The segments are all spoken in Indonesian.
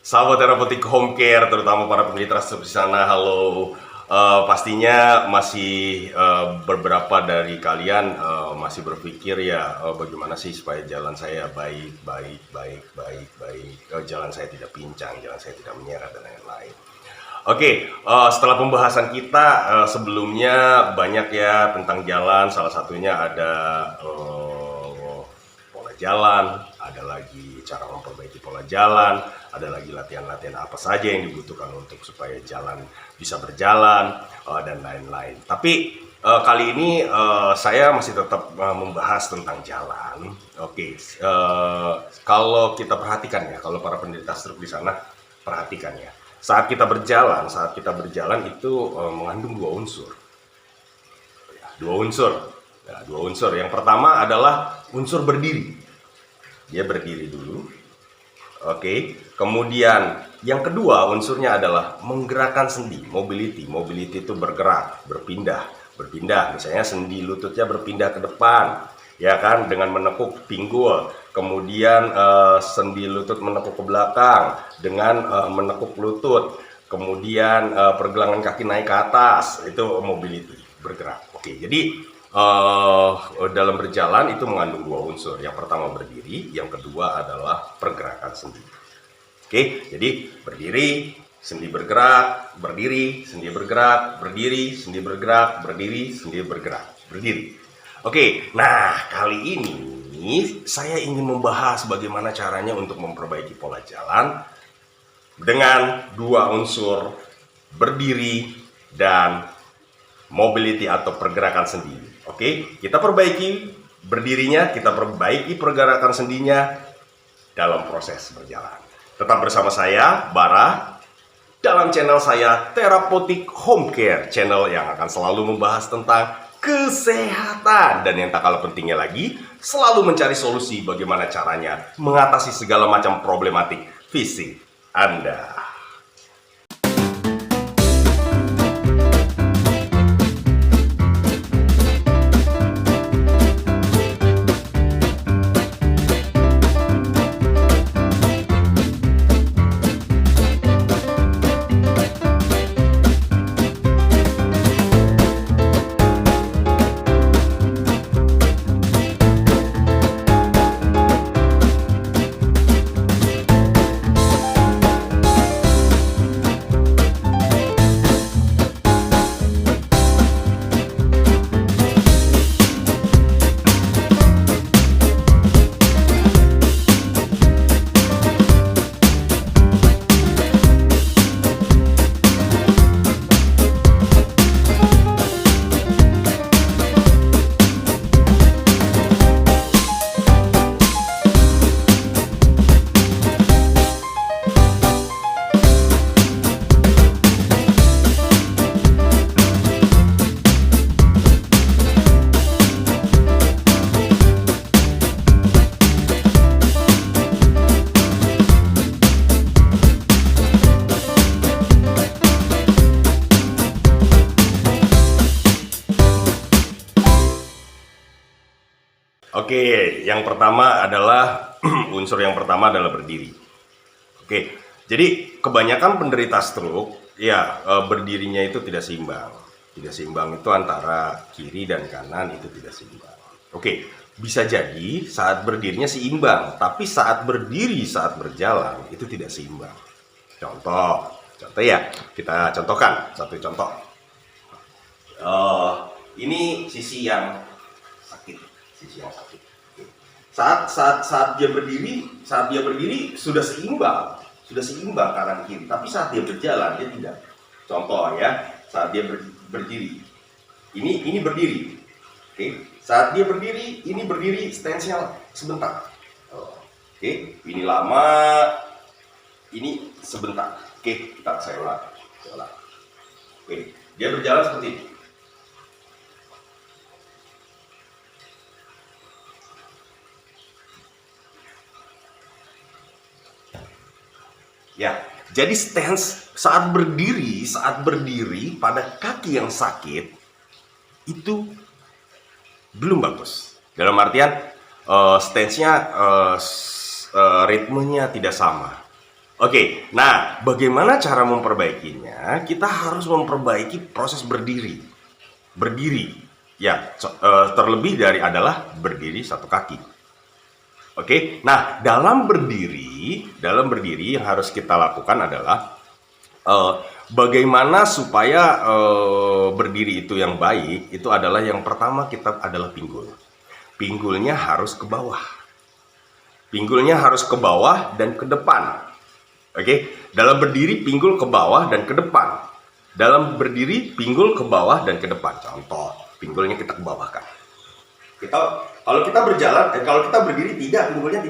Sahabat terapeutik home care, terutama para penderita stroke di sana, halo. Pastinya masih beberapa dari kalian masih berpikir ya, bagaimana sih supaya jalan saya baik, jalan saya tidak pincang, jalan saya tidak menyeret dan lain-lain. Oke, setelah pembahasan kita sebelumnya banyak ya tentang jalan. Salah satunya ada pola jalan, ada lagi cara memperbaiki pola jalan, ada lagi latihan-latihan apa saja yang dibutuhkan untuk supaya jalan bisa berjalan dan lain-lain. Tapi kali ini saya masih tetap membahas tentang jalan. Oke, kalau kita perhatikan ya, kalau para penderita stroke di sana perhatikan ya. Saat kita berjalan itu mengandung dua unsur. Dua unsur. Yang pertama adalah unsur berdiri. Dia berdiri dulu. Oke. Kemudian yang kedua unsurnya adalah menggerakkan sendi, mobility. Mobility itu bergerak, berpindah. Misalnya sendi lututnya berpindah ke depan, ya kan, dengan menekuk pinggul. Kemudian sendi lutut menekuk ke belakang dengan menekuk lutut. Kemudian pergelangan kaki naik ke atas, itu mobility, bergerak. Oke, jadi dalam berjalan itu mengandung dua unsur. Yang pertama berdiri, yang kedua adalah pergerakan sendi. Oke, jadi berdiri, sendi bergerak, berdiri, sendi bergerak, berdiri, sendi bergerak, berdiri, sendi bergerak, berdiri. Oke, nah kali ini saya ingin membahas bagaimana caranya untuk memperbaiki pola jalan dengan dua unsur berdiri dan mobility atau pergerakan sendi. Oke, kita perbaiki berdirinya, kita perbaiki pergerakan sendinya dalam proses berjalan. Tetap bersama saya, Bara, dalam channel saya Terapeutik Home Care, channel yang akan selalu membahas tentang kesehatan dan yang tak kalah pentingnya lagi, selalu mencari solusi bagaimana caranya mengatasi segala macam problematik fisik Anda. Oke, yang pertama adalah unsur yang pertama adalah berdiri. Oke, jadi kebanyakan penderita stroke ya berdirinya itu tidak seimbang. Tidak seimbang itu antara kiri dan kanan itu tidak seimbang. Oke, bisa jadi saat berdirinya seimbang, tapi saat berdiri saat berjalan itu tidak seimbang. Contoh ya, kita contohkan satu contoh. Ini sisi yang sakit. Saat dia berdiri sudah seimbang kanan kiri, tapi saat dia berjalan dia tidak. Contoh ya, saat dia berdiri, ini berdiri, oke. Saat dia berdiri, ini berdiri stance-nya sebentar, oke. Ini lama, ini sebentar, oke. Saya ulang, oke. Dia berjalan seperti ini. Ya, jadi stance saat berdiri pada kaki yang sakit itu belum bagus. Dalam artian stance-nya ritmenya tidak sama. Oke, nah bagaimana cara memperbaikinya? Kita harus memperbaiki proses berdiri. Berdiri, ya terlebih dari adalah berdiri satu kaki. Oke, nah dalam berdiri yang harus kita lakukan adalah bagaimana supaya berdiri itu yang baik. Itu adalah yang pertama kita adalah pinggul. Pinggulnya harus ke bawah. Pinggulnya harus ke bawah dan ke depan. Oke, dalam berdiri pinggul ke bawah dan ke depan. Dalam berdiri pinggul ke bawah dan ke depan. Contoh, pinggulnya kita ke bawah kan. Kalau kita berjalan, kalau kita berdiri pinggulnya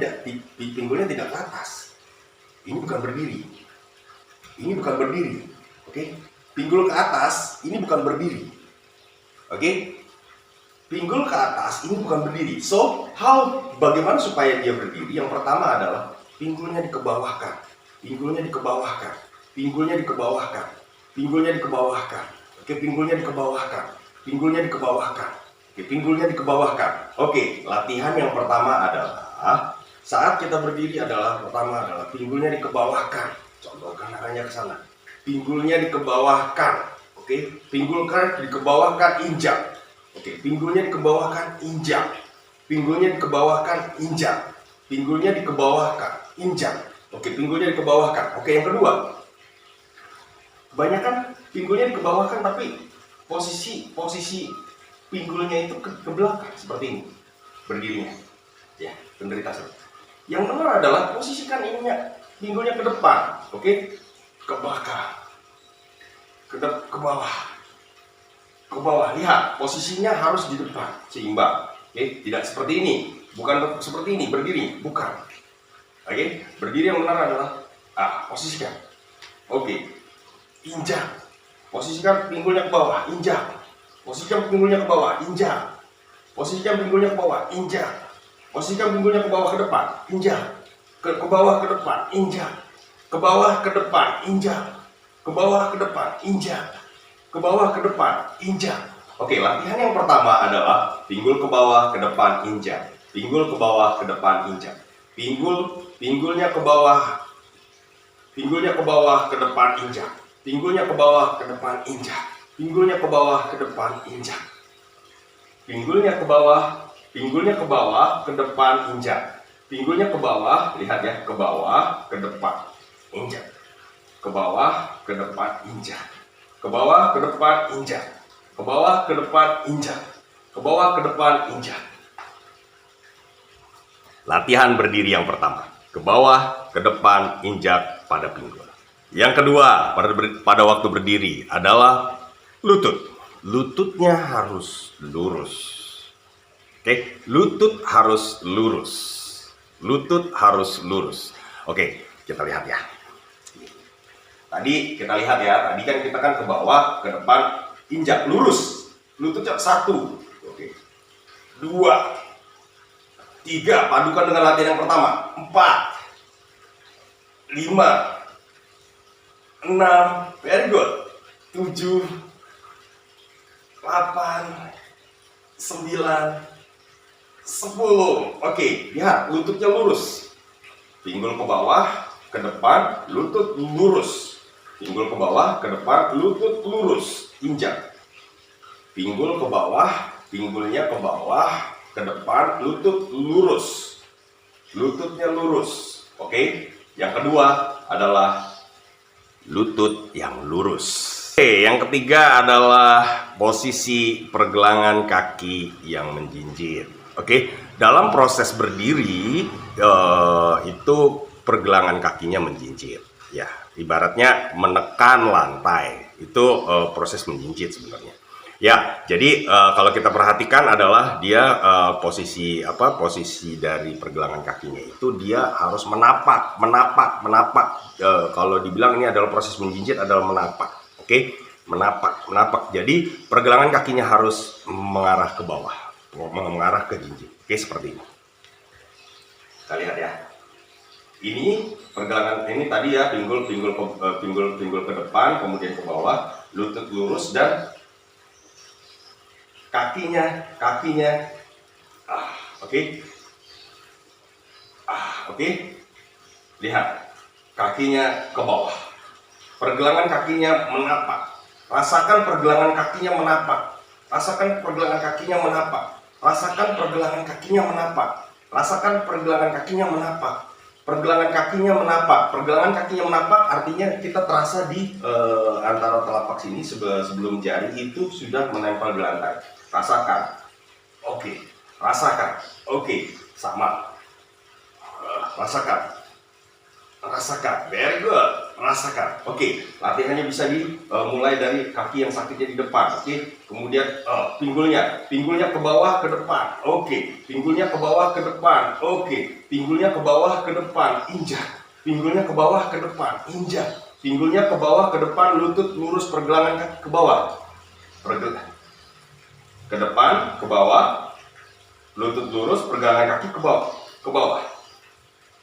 tidak ke atas. Ini bukan berdiri. Ini bukan berdiri. Oke, pinggul ke atas, ini bukan berdiri. Oke, pinggul ke atas, ini bukan berdiri. So, bagaimana supaya dia berdiri? Yang pertama adalah pinggulnya dikebawahkan. Pinggulnya dikebawahkan, pinggulnya dikebawahkan, pinggulnya dikebawahkan. Oke, pinggulnya dikebawahkan, pinggulnya dikebawahkan. Oke, pinggulnya dikebawahkan. Oke, latihan yang pertama adalah saat kita berdiri pertama adalah pinggulnya dikebawahkan. Contohkan arahnya ke sana. Pinggulnya dikebawahkan. Oke, pinggulnya dikebawahkan, injak. Oke, pinggulnya dikebawahkan, injak. Pinggulnya dikebawahkan, injak. Pinggulnya dikebawahkan, injak. Oke, pinggulnya dikebawahkan. Oke, yang kedua, kebanyakan pinggulnya dikebawahkan tapi posisi pinggulnya itu ke belakang seperti ini berdirinya. Ya, penderita stroke. Yang benar adalah posisikan pinggulnya ke depan. Oke, ke belakang, ke bawah, ke bawah. Lihat, posisinya harus di depan, seimbang. Oke, tidak seperti ini, bukan seperti ini berdiri, bukan. Oke, berdiri yang benar adalah posisikan. Oke, injak. Posisikan pinggulnya ke bawah, injak. Posisikan pinggulnya ke bawah, injak. Posisikan pinggulnya ke bawah, injak. Posisikan pinggulnya ke bawah ke depan, injak. Ke bawah ke depan, injak. Ke bawah ke depan, injak. Ke bawah ke depan, injak. Ke bawah ke depan, injak. Oke, latihan yang pertama adalah pinggul ke bawah ke depan, injak. Pinggul ke bawah ke depan, injak. Pinggulnya ke bawah ke depan, injak. Pinggulnya ke bawah ke depan, injak. Pinggulnya ke bawah ke depan, injak. Pinggulnya ke bawah ke depan, injak. Pinggulnya ke bawah, lihat ya, ke bawah ke depan, injak. Ke bawah ke depan, injak. Ke bawah ke depan, injak. Ke bawah ke depan, injak. Ke bawah ke depan, injak. Latihan berdiri yang pertama, ke bawah, ke depan, injak pada pinggul. Yang kedua, pada waktu berdiri adalah lutut. Lututnya harus lurus. Oke, lutut harus lurus. Lutut harus lurus. Oke, kita lihat ya. Tadi kita lihat ya, tadi kan kita ke bawah, ke depan, injak, lurus. Lututnya 1. Oke. 2. 3, padukan dengan latihan yang pertama. 4, 5, 6, very good. 7, 8, 9, 10. Oke, lihat lututnya lurus. Pinggul ke bawah, ke depan, lutut lurus. Pinggul ke bawah, ke depan, lutut lurus. Injak. Pinggul ke bawah, pinggulnya ke bawah, ke depan, lutut lurus. Lututnya lurus. Oke. Yang kedua adalah lutut yang lurus. Oke, yang ketiga adalah posisi pergelangan kaki yang menjinjit. Oke, dalam proses berdiri itu pergelangan kakinya menjinjit. Ya, ibaratnya menekan lantai. Itu proses menjinjit sebenarnya. Ya, jadi kalau kita perhatikan adalah dia posisi dari pergelangan kakinya itu dia harus menapak. Kalau dibilang ini adalah proses menjinjit adalah menapak, oke? Menapak. Jadi pergelangan kakinya harus mengarah ke bawah, mengarah ke jinjit, oke, seperti ini. Kita lihat ya. Ini pergelangan ini tadi ya, pinggul ke depan, kemudian ke bawah, lutut lurus dan kakinya oke. Lihat kakinya ke bawah. Pergelangan kakinya menapak. Rasakan pergelangan kakinya menapak. Rasakan pergelangan kakinya menapak. Rasakan pergelangan kakinya menapak. Rasakan pergelangan kakinya menapak. Pergelangan kakinya menapak. Pergelangan kakinya menapak artinya kita terasa di antara telapak sini sebelum jari itu sudah menempel di lantai. Rasakan. Oke. Rasakan. Oke. Sama. Rasakan. Rasakan, very good. Rasakan. Oke, latihannya bisa dimulai dari kaki yang sakitnya di depan. Oke, kemudian pinggulnya ke bawah ke depan. Oke, pinggulnya ke bawah ke depan. Oke, pinggulnya ke bawah ke depan. Injak. Pinggulnya ke bawah ke depan. Injak. Pinggulnya ke bawah ke depan. Lutut lurus, pergelangan kaki ke bawah. Ke depan, ke bawah. Lutut lurus, pergelangan kaki ke bawah. Ke bawah.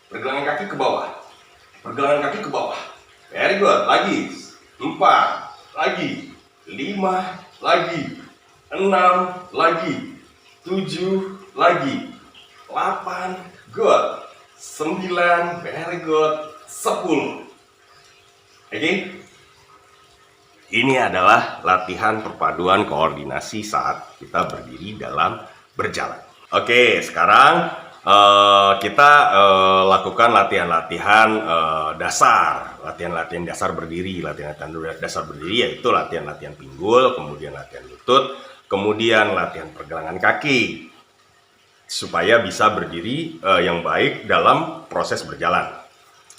Pergelangan kaki ke bawah. Pergelangan kaki ke bawah. Very good. Lagi 4, lagi 5, lagi 6, lagi 7, lagi 8, good. 9, very good. 10. Oke. Ini adalah latihan perpaduan koordinasi saat kita berdiri dalam berjalan. Oke, sekarang kita lakukan latihan-latihan dasar, latihan-latihan dasar berdiri. Latihan-latihan dasar berdiri yaitu latihan-latihan pinggul, kemudian latihan lutut, kemudian latihan pergelangan kaki supaya bisa berdiri yang baik dalam proses berjalan.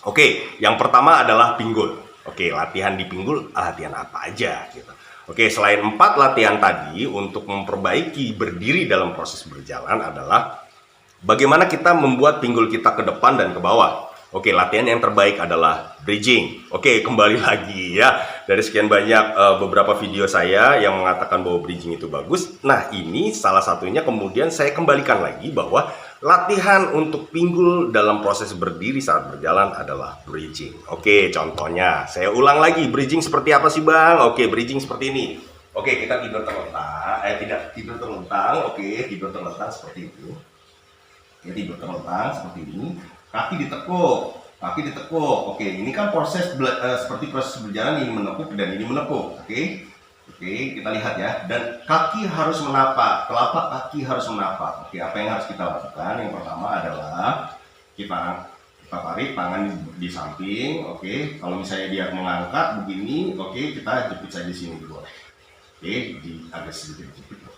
Oke, yang pertama adalah pinggul. Oke, latihan di pinggul, latihan apa aja gitu. Oke, selain 4 latihan tadi untuk memperbaiki berdiri dalam proses berjalan adalah bagaimana kita membuat pinggul kita ke depan dan ke bawah. Oke, latihan yang terbaik adalah bridging. Oke, kembali lagi ya. Dari sekian banyak beberapa video saya yang mengatakan bahwa bridging itu bagus. Nah, ini salah satunya kemudian saya kembalikan lagi bahwa latihan untuk pinggul dalam proses berdiri saat berjalan adalah bridging. Oke, contohnya saya ulang lagi. Bridging seperti apa sih, Bang? Oke, bridging seperti ini. Oke, kita tidur terlentang. Tidak tidur terlentang. Oke, tidur terlentang seperti itu. Ya, tidur terlentang seperti ini, kaki ditekuk, oke, ini kan proses seperti proses berjalan, ini menekuk dan ini menekuk, oke, kita lihat ya, dan kaki harus menapak, telapak kaki harus menapak, oke, apa yang harus kita lakukan? Yang pertama adalah kita tarik tangan di samping, oke, kalau misalnya dia mengangkat begini, oke, kita jepit saja di sini dulu, oke, agak sedikit jepit.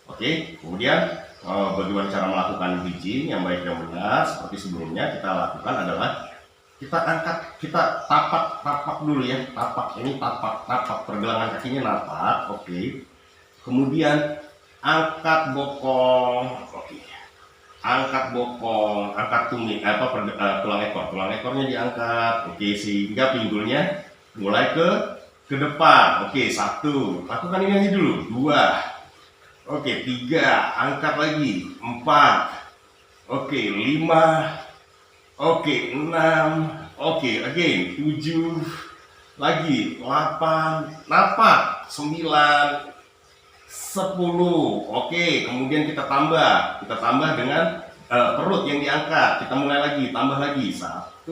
Oke, kemudian bagaimana cara melakukan bridging yang baik dan benar seperti sebelumnya kita lakukan adalah kita angkat, kita tapak dulu ya, tapak pergelangan kakinya napak, oke. Kemudian angkat bokong, oke. Angkat bokong, angkat tumit, tulang ekornya diangkat, oke, sehingga pinggulnya mulai ke depan, oke, 1, lakukan ini aja dulu, 2. Oke, 3, angkat lagi, 4, oke, 5, oke, 6, oke, again, 7, lagi, 8, napak, 9, 10, oke, kemudian kita tambah dengan perut yang diangkat, kita mulai lagi, tambah lagi, 1,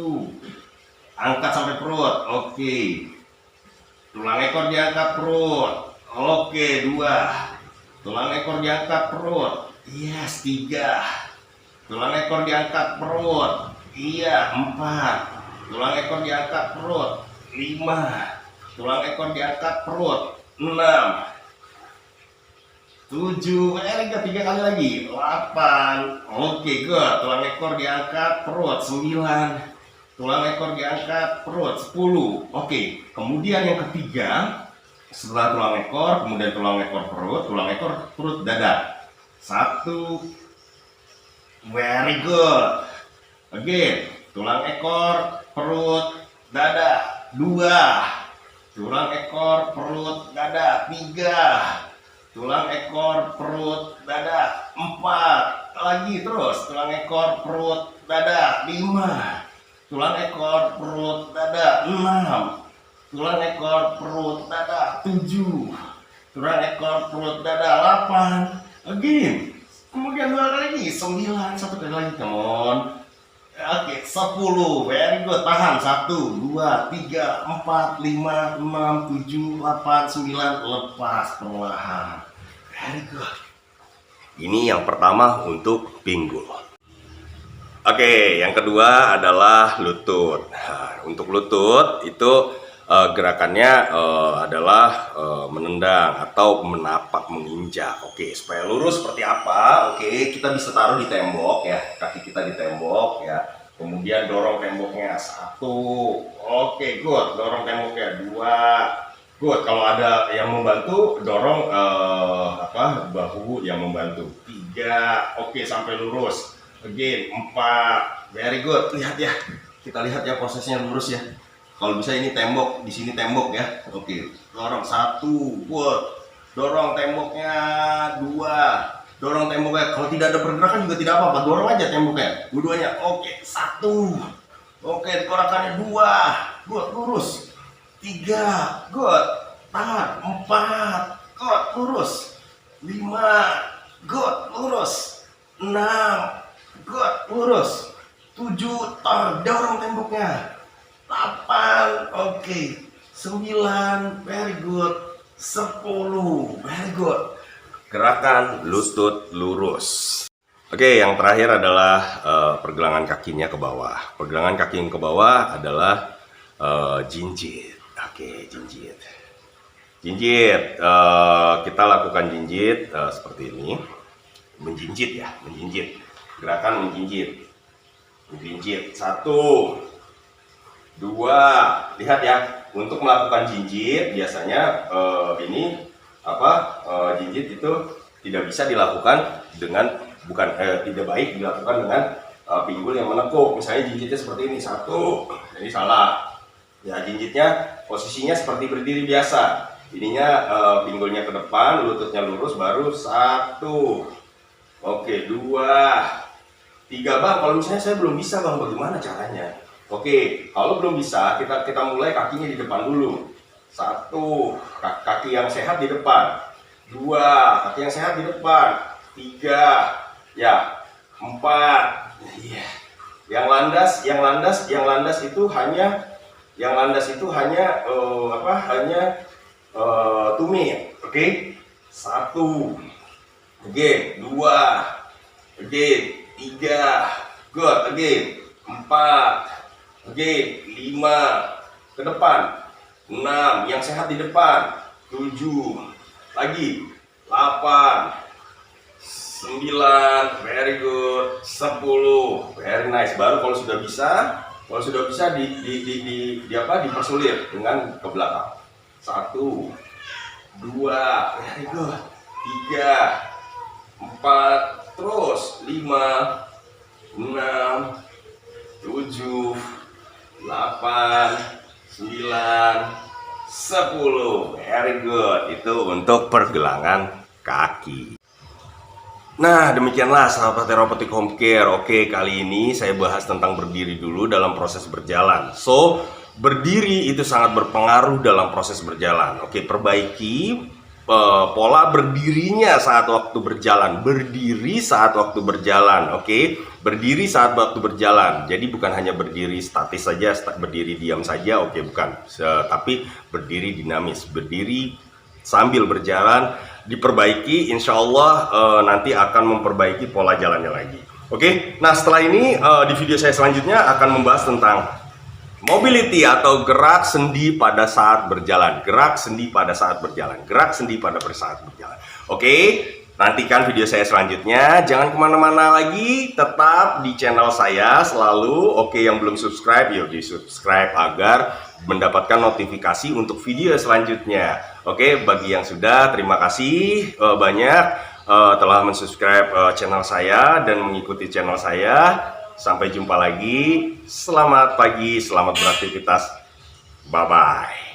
angkat sampai perut, oke, tulang ekor diangkat perut, oke, 2, tulang ekor diangkat perut, yes, 3. Tulang ekor diangkat perut, iya, 4. Tulang ekor diangkat perut, 5. Tulang ekor diangkat perut, 6. 7, 3 kali lagi, 8. Oke, good. Tulang ekor diangkat perut, 9. Tulang ekor diangkat perut, 10. Oke, kemudian yang ketiga, setelah tulang ekor, kemudian tulang ekor perut, dada. 1, very good. Again, tulang ekor, perut, dada. 2, tulang ekor, perut, dada. 3, tulang ekor, perut, dada. 4, lagi terus, tulang ekor, perut, dada. 5, tulang ekor, perut, dada. 6, tulang ekor, perut, dada. 7, tulang ekor, perut, dada. 8, again, kemudian 2 kali lagi, 9, 1 kali lagi, come on. Oke, 10. Very good. Tahan. 1, 2, 3, 4, 5, 6, 7, 8, 9. Lepas perlahan. Very good. Ini yang pertama untuk pinggul. Oke, yang kedua adalah lutut. Nah, untuk lutut itu gerakannya adalah menendang atau menapak, menginjak. Oke, supaya lurus seperti apa? Oke, kita bisa taruh di tembok ya, kaki kita di tembok ya. Kemudian dorong temboknya 1. Oke, good. Dorong temboknya 2. Good. Kalau ada yang membantu, dorong bahu yang membantu. 3. Oke, sampai lurus. Again, 4. Very good. Lihat ya. Kita lihat ya prosesnya lurus ya. Kalau bisa ini tembok, di sini tembok ya. Oke, dorong 1, good. Dorong temboknya 2. Dorong temboknya. Kalau tidak ada pergerakan juga tidak apa-apa. Dorong aja temboknya. Dua-duanya. Oke, 1. Oke, gerakannya 2. Good, lurus. 3, good. Tahan. 4, good, lurus. 5, good, lurus. 6, good, lurus. 7, dorong temboknya. 8, oke. 9, very good. 10, very good. Gerakan lutut lurus. Oke, yang terakhir adalah pergelangan kakinya ke bawah. Pergelangan kaki yang ke bawah adalah jinjit. Oke, jinjit. Jinjit, kita lakukan jinjit seperti ini. Menjinjit ya, menjinjit. Gerakan menjinjit. Menjinjit. 1, 2. Lihat ya, untuk melakukan jinjit biasanya jinjit itu tidak bisa dilakukan dengan tidak baik dilakukan dengan pinggul yang menekuk. Misalnya jinjitnya seperti ini. 1, ini salah. Ya, jinjitnya posisinya seperti berdiri biasa. Ininya pinggulnya ke depan, lututnya lurus, baru 1. Oke, 2, 3. Bang, kalau misalnya saya belum bisa bang, bagaimana caranya? Oke, kalau belum bisa, kita mulai kakinya di depan dulu. 1, kaki yang sehat di depan. 2, kaki yang sehat di depan. 3, ya. 4, iya. Yang landas itu hanya tumit. Oke. 1, oke. 2, oke. 3, good, again. 4, oke. 5, ke depan. 6, yang sehat di depan. 7, lagi. 8, 9, very good. 10, very nice. Baru kalau sudah bisa dipersulit dengan ke belakang. 1, 2, very good. 3, 4, terus 5, 6, 7, 8, 9, 10. Very good. Itu untuk pergelangan kaki. Nah, demikianlah sahabat Therapeutic Home Care. Oke, kali ini saya bahas tentang berdiri dulu dalam proses berjalan. So, berdiri itu sangat berpengaruh dalam proses berjalan. Oke, perbaiki pola berdirinya saat waktu berjalan. Berdiri saat waktu berjalan. Oke, berdiri saat waktu berjalan. Jadi bukan hanya berdiri statis saja, berdiri diam saja. Oke, bukan. Tapi berdiri dinamis, berdiri sambil berjalan. Diperbaiki, insya Allah nanti akan memperbaiki pola jalannya lagi. Oke, nah setelah ini di video saya selanjutnya akan membahas tentang mobility atau gerak sendi pada saat berjalan. Gerak sendi pada saat berjalan. Gerak sendi pada saat berjalan. Oke, nantikan video saya selanjutnya. Jangan kemana-mana lagi, tetap di channel saya selalu. Oke, yang belum subscribe, yuk di subscribe agar mendapatkan notifikasi untuk video selanjutnya. Oke, bagi yang sudah, terima kasih banyak telah mensubscribe channel saya dan mengikuti channel saya. Sampai jumpa lagi. Selamat pagi, selamat beraktivitas. Bye-bye.